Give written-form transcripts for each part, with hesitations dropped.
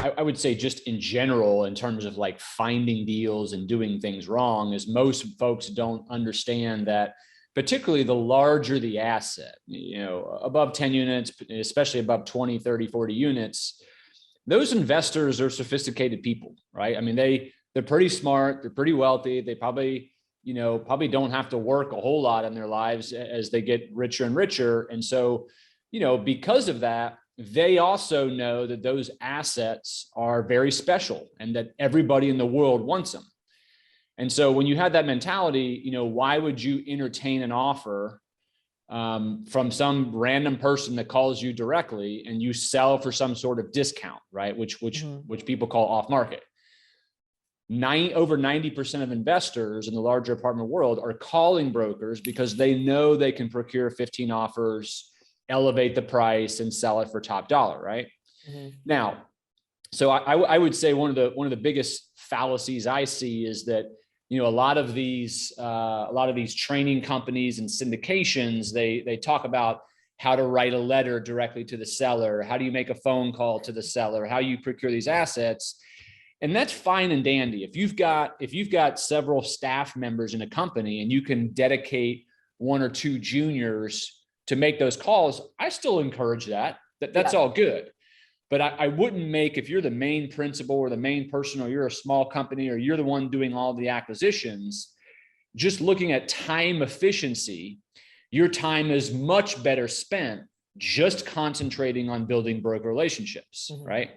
I would say just in general, in terms of like finding deals and doing things wrong, is most folks don't understand that, particularly the larger the asset, above 10 units, especially above 20, 30, 40 units, those investors are sophisticated people, right? I mean, they're pretty smart, they're pretty wealthy. They probably don't have to work a whole lot in their lives as they get richer and richer. And so, because of that, they also know that those assets are very special and that everybody in the world wants them. And so when you have that mentality, why would you entertain an offer from some random person that calls you directly and you sell for some sort of discount, right? Which people call off market. Over 90% of investors in the larger apartment world are calling brokers because they know they can procure 15 offers, elevate the price, and sell it for top dollar, right? Now, so I would say one of the biggest fallacies I see is that a lot of these training companies and syndications, they talk about how to write a letter directly to the seller, how do you make a phone call to the seller, how you procure these assets. And that's fine and dandy. If you've got several staff members in a company and you can dedicate one or two juniors to make those calls, I still encourage that. That's all good. But I wouldn't make, if you're the main principal or the main person, or you're a small company, or you're the one doing all the acquisitions, just looking at time efficiency, your time is much better spent just concentrating on building broker relationships, right?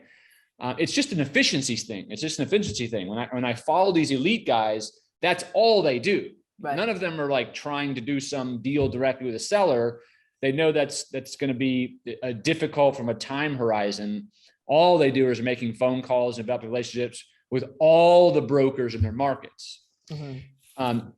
It's just an efficiency thing. It's just an efficiency thing. When I follow these elite guys, that's all they do. Right. None of them are like trying to do some deal directly with a seller. They know that's going to be difficult from a time horizon. All they do is making phone calls and developing relationships with all the brokers in their markets.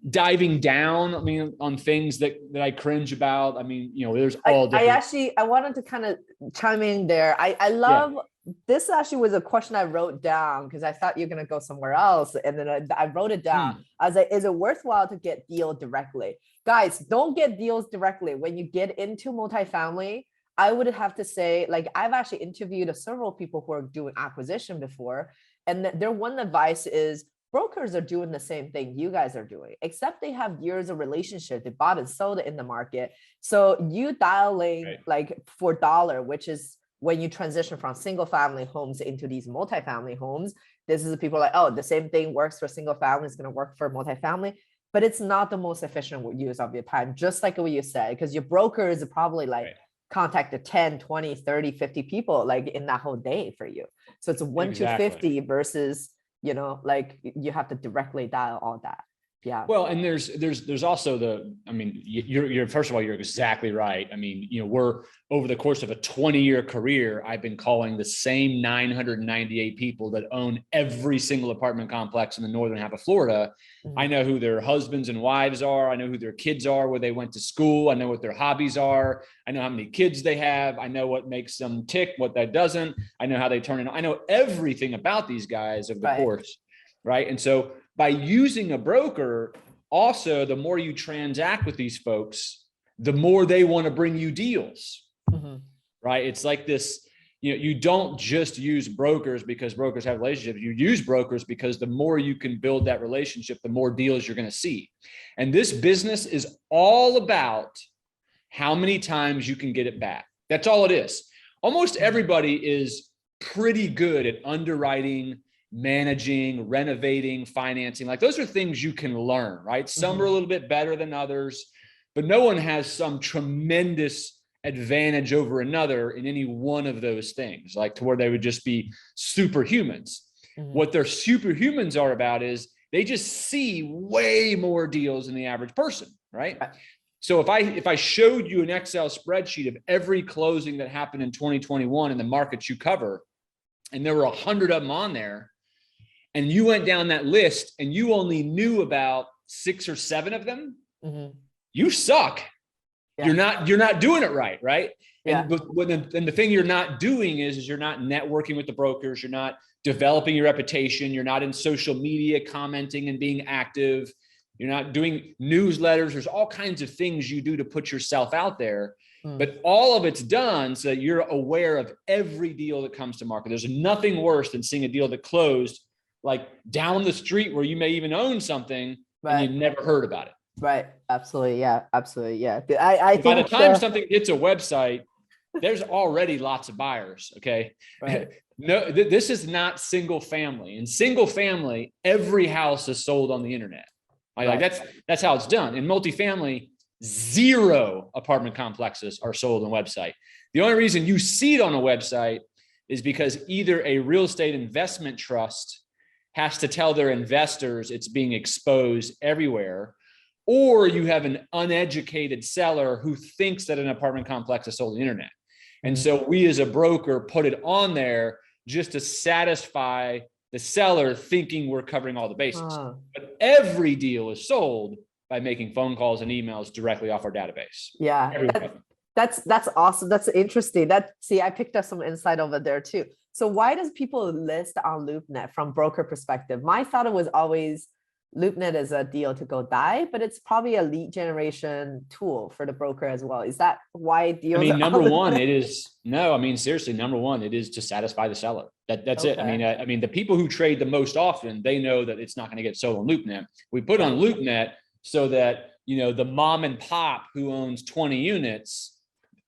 Diving down, on things that I cringe about. There's all different. I wanted to kind of chime in there. I love this. Actually was a question I wrote down because I thought you're going to go somewhere else. And then I wrote it down. I was like, is it worthwhile to get deal directly? Guys, don't get deals directly. When you get into multifamily, I would have to say, like, I've actually interviewed several people who are doing acquisition before. And their one advice is brokers are doing the same thing you guys are doing, except they have years of relationship. They bought and sold it in the market. So you dialing like for dollar, which is when you transition from single family homes into these multifamily homes. This is the people like, oh, the same thing works for single family, it's going to work for multifamily. But it's not the most efficient use of your time, just like what you said, because your broker is probably like contacted 10, 20, 30, 50 people like in that whole day for you. So it's 1 to 50 versus, like you have to directly dial all that. Yeah. Well, and there's also you're first of all, you're exactly right. We're over the course of a 20-year career, I've been calling the same 998 people that own every single apartment complex in the northern half of Florida. I know who their husbands and wives are. I know who their kids are, where they went to school. I know what their hobbies are. I know how many kids they have. I know what makes them tick, what that doesn't. I know how they turn in. I know everything about these guys over the course, right? And so by using a broker, also, the more you transact with these folks, the more they want to bring you deals, right? It's like this, you don't just use brokers because brokers have relationships. You use brokers because the more you can build that relationship, the more deals you're going to see. And this business is all about how many times you can get it back. That's all it is. Almost everybody is pretty good at underwriting, managing, renovating, financing. Like those are things you can learn, right? Some are a little bit better than others, but no one has some tremendous advantage over another in any one of those things, like to where they would just be superhumans. What their superhumans are about is they just see way more deals than the average person, right? So if I showed you an Excel spreadsheet of every closing that happened in 2021 in the markets you cover, and there were 100 of them on there, and you went down that list and you only knew about 6 or 7 of them, you suck. You're not doing it right, right? And the thing you're not doing is you're not networking with the brokers, you're not developing your reputation, you're not in social media commenting and being active, you're not doing newsletters. There's all kinds of things you do to put yourself out there. But all of it's done so that you're aware of every deal that comes to market. There's nothing worse than seeing a deal that closed like down the street where you may even own something and you've never heard about it. Right. Absolutely. Yeah. Absolutely. Yeah. I By think the time something hits a website, there's already lots of buyers. Okay. Right. No, this is not single family. In single family, every house is sold on the internet. Like that's how it's done. In multifamily, 0 apartment complexes are sold on a website. The only reason you see it on a website is because either a real estate investment trust has to tell their investors it's being exposed everywhere, or you have an uneducated seller who thinks that an apartment complex is sold on the internet. And so we as a broker put it on there just to satisfy the seller thinking we're covering all the bases. But every deal is sold by making phone calls and emails directly off our database. Yeah, that's awesome. That's interesting. I picked up some insight over there too. So why does people list on LoopNet from broker perspective? My thought it was always LoopNet is a deal to go die, but it's probably a lead generation tool for the broker as well. Is that why deals? I mean, number one, it is seriously, number one, it is to satisfy the seller. That's it. I mean, the people who trade the most often, they know that it's not going to get sold on LoopNet. We put on LoopNet so that, the mom and pop who owns 20 units,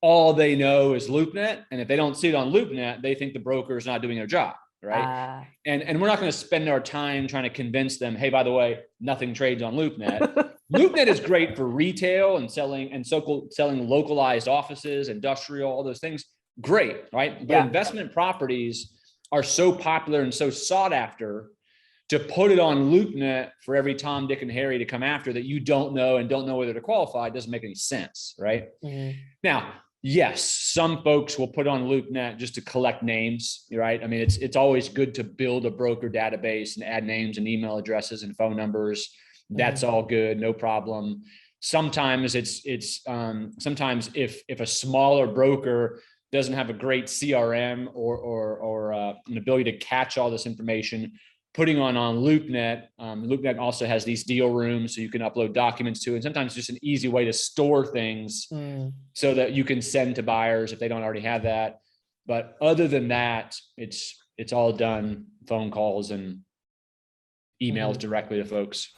all they know is LoopNet. And if they don't see it on LoopNet, they think the broker is not doing their job. Right. And we're not going to spend our time trying to convince them, hey, by the way, nothing trades on LoopNet. LoopNet is great for retail and selling localized offices, industrial, all those things. Great. Right. But investment properties are so popular and so sought after, to put it on LoopNet for every Tom, Dick, and Harry to come after that you don't know and don't know whether to qualify doesn't make any sense. Right. Now, yes, some folks will put on LoopNet just to collect names, right? I mean, it's always good to build a broker database and add names and email addresses and phone numbers. That's all good, no problem. Sometimes sometimes if a smaller broker doesn't have a great CRM or an ability to catch all this information, putting on LoopNet. LoopNet also has these deal rooms so you can upload documents to, and sometimes just an easy way to store things so that you can send to buyers if they don't already have that. But other than that, it's all done phone calls and emails directly to folks.